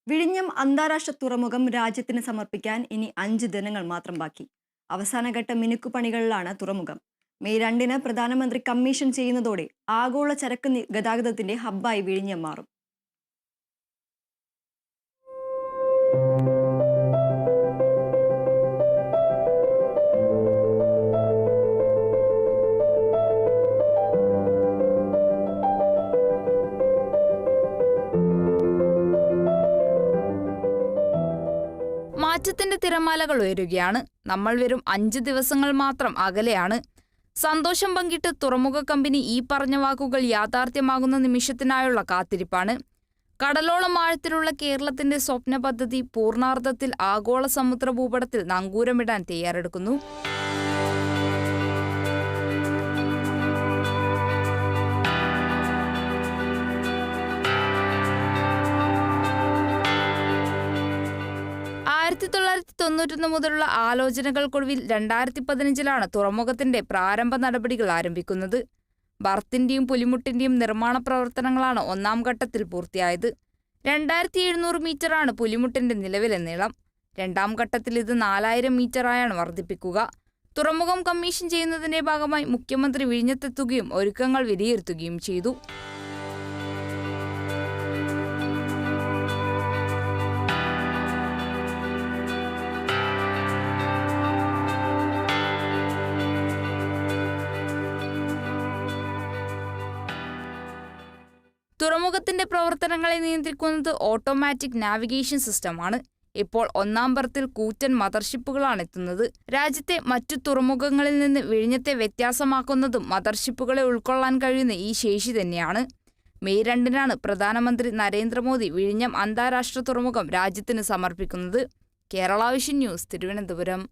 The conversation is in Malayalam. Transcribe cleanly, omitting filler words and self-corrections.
വിഴിഞ്ഞം അന്താരാഷ്ട്ര തുറമുഖം രാജ്യത്തിന് സമർപ്പിക്കാൻ ഇനി 5 ദിനങ്ങൾ മാത്രം ബാക്കി. അവസാനഘട്ട മിനുക്കുപണികളിലാണ് തുറമുഖം. മെയ് 2-ന് പ്രധാനമന്ത്രി കമ്മീഷൻ ചെയ്യുന്നതോടെ ആഗോള ചരക്ക് ഗതാഗതത്തിന്റെ ഹബ്ബായി വിഴിഞ്ഞം മാറും. മാറ്റത്തിന്റെ തിരമാലകൾ ഉയരുകയാണ്. നമ്മൾ വെറും 5 ദിവസങ്ങൾ മാത്രം അകലെയാണ്. സന്തോഷം പങ്കിട്ട് തുറമുഖ കമ്പനി ഈ പറഞ്ഞ വാക്കുകൾ യാഥാർത്ഥ്യമാകുന്ന നിമിഷത്തിനായുള്ള കാത്തിരിപ്പാണ്. കടലോളം ആഴത്തിലുള്ള കേരളത്തിന്റെ സ്വപ്ന പദ്ധതി പൂർണ്ണാർത്ഥത്തിൽ ആഗോള സമുദ്ര ഭൂപടത്തിൽ നങ്കൂരമിടാൻ തയ്യാറെടുക്കുന്നു. ആയിരത്തി 1991 മുതലുള്ള ആലോചനകൾക്കൊടുവിൽ 2015-ലാണ് തുറമുഖത്തിന്റെ പ്രാരംഭ നടപടികൾ ആരംഭിക്കുന്നത്. ബർത്തിന്റെയും പുലിമുട്ടിന്റെയും നിർമ്മാണ പ്രവർത്തനങ്ങളാണ് ഒന്നാം ഘട്ടത്തിൽ പൂർത്തിയായത്. 2700 മീറ്ററാണ് പുലിമുട്ടിന്റെ നിലവിലെ നീളം. രണ്ടാം ഘട്ടത്തിൽ ഇത് 4000 മീറ്ററായാണ് വർദ്ധിപ്പിക്കുക. തുറമുഖം കമ്മീഷൻ ചെയ്യുന്നതിന്റെ ഭാഗമായി മുഖ്യമന്ത്രി വിഴിഞ്ഞത്തെത്തുകയും ഒരുക്കങ്ങൾ വിലയിരുത്തുകയും ചെയ്തു. തുറമുഖത്തിന്റെ പ്രവർത്തനങ്ങളെ നിയന്ത്രിക്കുന്നത് ഓട്ടോമാറ്റിക് നാവിഗേഷൻ സിസ്റ്റമാണ്. ഇപ്പോൾ ഒന്നാം ബർത്തിൽ കൂറ്റൻ മദർഷിപ്പുകളാണ് എത്തുന്നത്. രാജ്യത്തെ മറ്റു തുറമുഖങ്ങളിൽ നിന്ന് വിഴിഞ്ഞത്തെ വ്യത്യാസമാക്കുന്നതും മദർഷിപ്പുകളെ ഉൾക്കൊള്ളാൻ കഴിയുന്ന ഈ ശേഷി തന്നെയാണ്. മെയ് 2-നാണ് പ്രധാനമന്ത്രി നരേന്ദ്രമോദി വിഴിഞ്ഞം അന്താരാഷ്ട്ര തുറമുഖം രാജ്യത്തിന് സമർപ്പിക്കുന്നത്. Kerala vision news, Thiruvananthapuram.